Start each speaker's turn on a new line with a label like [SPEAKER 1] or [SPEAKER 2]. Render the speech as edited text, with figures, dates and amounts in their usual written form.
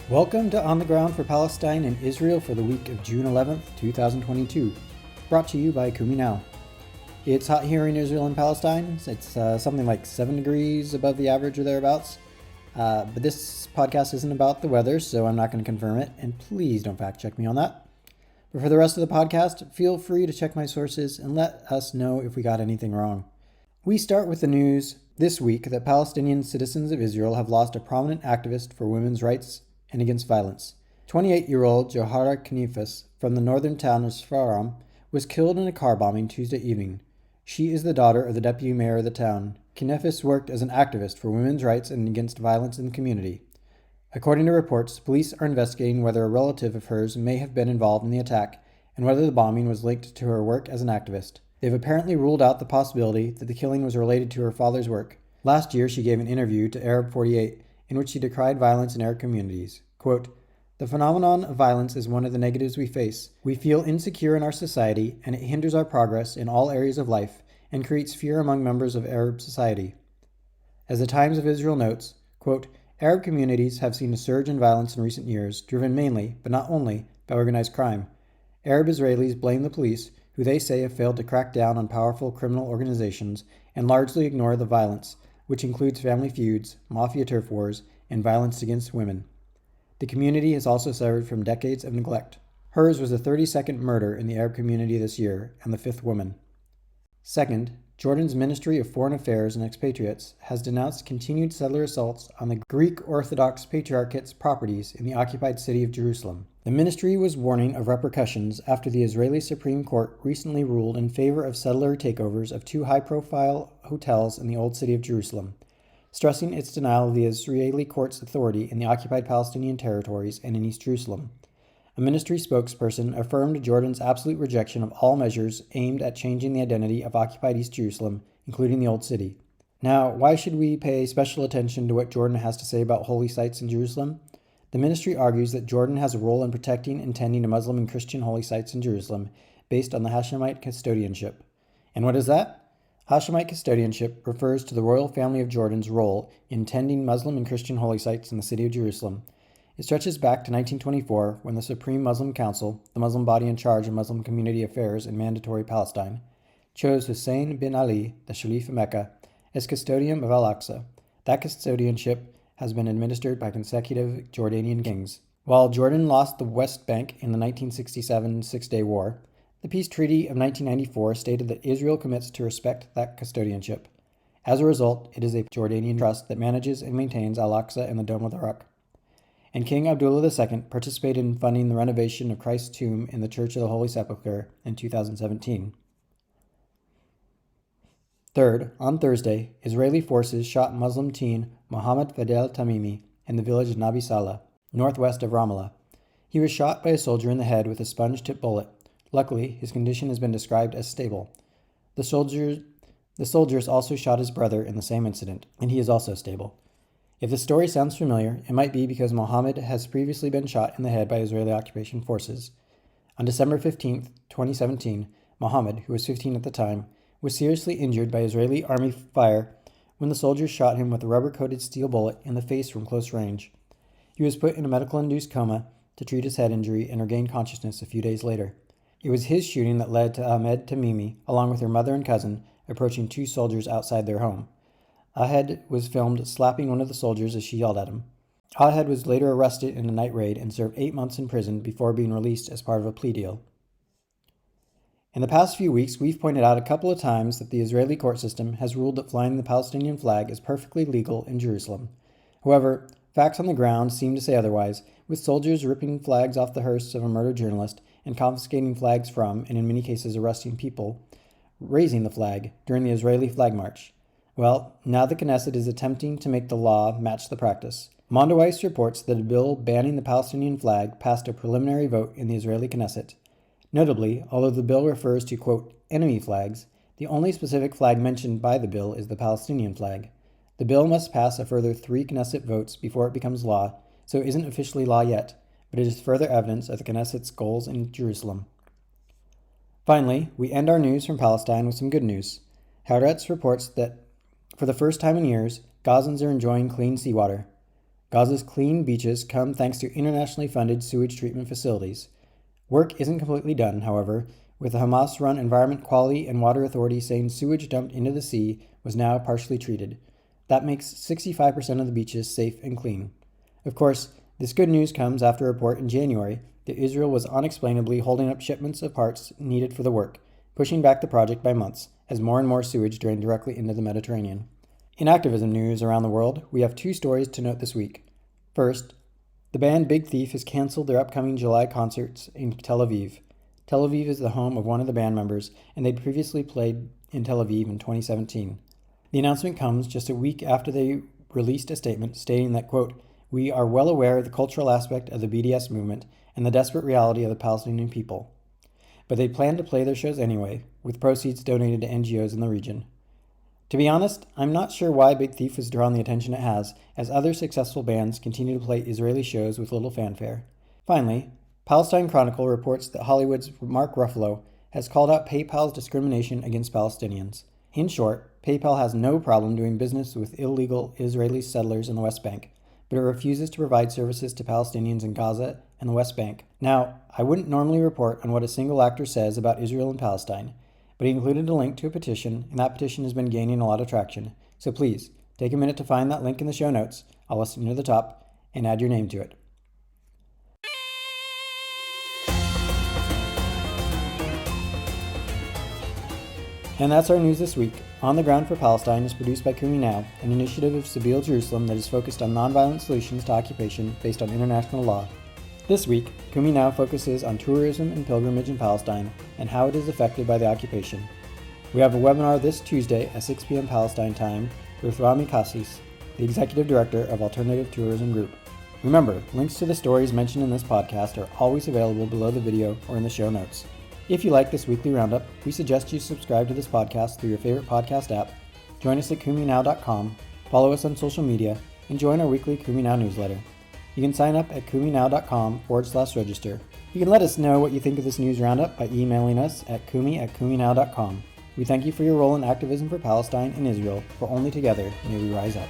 [SPEAKER 1] Welcome to On the Ground for Palestine and Israel for the week of June 11th, 2022. Brought to you by Kumi Now. It's hot here in Israel and Palestine. It's something like 7 degrees above the average or thereabouts. But this podcast isn't about the weather, so I'm not going to confirm it. And please don't fact check me on that. But for the rest of the podcast, feel free to check my sources and let us know if we got anything wrong. We start with the news this week that Palestinian citizens of Israel have lost a prominent activist for women's rights and against violence. 28-year-old Johara Knifas from the northern town of Sfaram was killed in a car bombing Tuesday evening. She is the daughter of the deputy mayor of the town. Knifas worked as an activist for women's rights and against violence in the community. According to reports, police are investigating whether a relative of hers may have been involved in the attack and whether the bombing was linked to her work as an activist. They've apparently ruled out the possibility that the killing was related to her father's work. Last year, she gave an interview to Arab 48 in which she decried violence in Arab communities. Quote, "The phenomenon of violence is one of the negatives we face. We feel insecure in our society, and it hinders our progress in all areas of life and creates fear among members of Arab society." As the Times of Israel notes, quote, "Arab communities have seen a surge in violence in recent years, driven mainly, but not only, by organized crime. Arab Israelis blame the police, who they say have failed to crack down on powerful criminal organizations and largely ignore the violence, which includes family feuds, mafia turf wars, and violence against women. The community has also suffered from decades of neglect. Hers was the 32nd murder in the Arab community this year and the 5th woman." Second, Jordan's Ministry of Foreign Affairs and Expatriates has denounced continued settler assaults on the Greek Orthodox Patriarchate's properties in the occupied city of Jerusalem. The ministry was warning of repercussions after the Israeli Supreme Court recently ruled in favor of settler takeovers of 2 high-profile hotels in the Old City of Jerusalem, stressing its denial of the Israeli court's authority in the occupied Palestinian territories and in East Jerusalem. A ministry spokesperson affirmed Jordan's absolute rejection of all measures aimed at changing the identity of occupied East Jerusalem, including the Old City. Now, why should we pay special attention to what Jordan has to say about holy sites in Jerusalem? The ministry argues that Jordan has a role in protecting and tending to Muslim and Christian holy sites in Jerusalem based on the Hashemite custodianship. And what is that? Hashemite custodianship refers to the royal family of Jordan's role in tending Muslim and Christian holy sites in the city of Jerusalem. It stretches back to 1924 when the Supreme Muslim Council, the Muslim body in charge of Muslim community affairs in Mandatory Palestine, chose Hussein bin Ali, the Sharif of Mecca, as custodian of Al-Aqsa. That custodianship has been administered by consecutive Jordanian kings. While Jordan lost the West Bank in the 1967 Six-Day War, the Peace Treaty of 1994 stated that Israel commits to respect that custodianship. As a result, it is a Jordanian trust that manages and maintains Al-Aqsa and the Dome of the Rock. And King Abdullah II participated in funding the renovation of Christ's tomb in the Church of the Holy Sepulchre in 2017. Third, on Thursday, Israeli forces shot Muslim teen Mohammed Fadel Tamimi in the village of Nabi Saleh, northwest of Ramallah. He was shot by a soldier in the head with a sponge-tipped bullet. Luckily, his condition has been described as stable. The soldiers also shot his brother in the same incident, and he is also stable. If the story sounds familiar, it might be because Mohammed has previously been shot in the head by Israeli occupation forces. On December 15, 2017, Mohammed, who was 15 at the time, was seriously injured by Israeli army fire when the soldiers shot him with a rubber-coated steel bullet in the face from close range. He was put in a medical-induced coma to treat his head injury and regained consciousness a few days later. It was his shooting that led to Ahmed Tamimi, along with her mother and cousin, approaching 2 soldiers outside their home. Ahed was filmed slapping one of the soldiers as she yelled at him. Ahed was later arrested in a night raid and served 8 months in prison before being released as part of a plea deal. In the past few weeks, we've pointed out a couple of times that the Israeli court system has ruled that flying the Palestinian flag is perfectly legal in Jerusalem. However, facts on the ground seem to say otherwise, with soldiers ripping flags off the hearse of a murdered journalist and confiscating flags from, and in many cases arresting people, raising the flag during the Israeli flag march. Well, now the Knesset is attempting to make the law match the practice. Mondoweiss reports that a bill banning the Palestinian flag passed a preliminary vote in the Israeli Knesset. Notably, although the bill refers to, quote, enemy flags, the only specific flag mentioned by the bill is the Palestinian flag. The bill must pass a further 3 Knesset votes before it becomes law, so it isn't officially law yet, but it is further evidence of the Knesset's goals in Jerusalem. Finally, we end our news from Palestine with some good news. Haaretz reports that for the first time in years, Gazans are enjoying clean seawater. Gaza's clean beaches come thanks to internationally funded sewage treatment facilities. Work isn't completely done, however, with the Hamas-run Environment Quality and Water Authority saying sewage dumped into the sea was now partially treated. That makes 65% of the beaches safe and clean. Of course, this good news comes after a report in January that Israel was unexplainably holding up shipments of parts needed for the work, pushing back the project by months as more and more sewage drained directly into the Mediterranean. In activism news around the world, we have two stories to note this week. First, the band Big Thief has canceled their upcoming July concerts in Tel Aviv. Tel Aviv is the home of one of the band members, and they'd previously played in Tel Aviv in 2017. The announcement comes just a week after they released a statement stating that, quote, "We are well aware of the cultural aspect of the BDS movement and the desperate reality of the Palestinian people." But they plan to play their shows anyway, with proceeds donated to NGOs in the region. To be honest, I'm not sure why Big Thief has drawn the attention it has, as other successful bands continue to play Israeli shows with little fanfare. Finally, Palestine Chronicle reports that Hollywood's Mark Ruffalo has called out PayPal's discrimination against Palestinians. In short, PayPal has no problem doing business with illegal Israeli settlers in the West Bank, but it refuses to provide services to Palestinians in Gaza and the West Bank. Now, I wouldn't normally report on what a single actor says about Israel and Palestine, but he included a link to a petition, and that petition has been gaining a lot of traction. So please, take a minute to find that link in the show notes. I'll list it near the top, and add your name to it. And that's our news this week. On the Ground for Palestine is produced by Kumi Now, an initiative of Sabeel Jerusalem that is focused on nonviolent solutions to occupation based on international law. This week, Kumi Now focuses on tourism and pilgrimage in Palestine and how it is affected by the occupation. We have a webinar this Tuesday at 6 p.m. Palestine time with Rami Kassis, the Executive Director of Alternative Tourism Group. Remember, links to the stories mentioned in this podcast are always available below the video or in the show notes. If you like this weekly roundup, we suggest you subscribe to this podcast through your favorite podcast app, join us at kuminow.com, follow us on social media, and join our weekly Kumi Now newsletter. You can sign up at kuminow.com/register. You can let us know what you think of this news roundup by emailing us at kumi@kuminow.com. We thank you for your role in activism for Palestine and Israel, for only together may we rise up.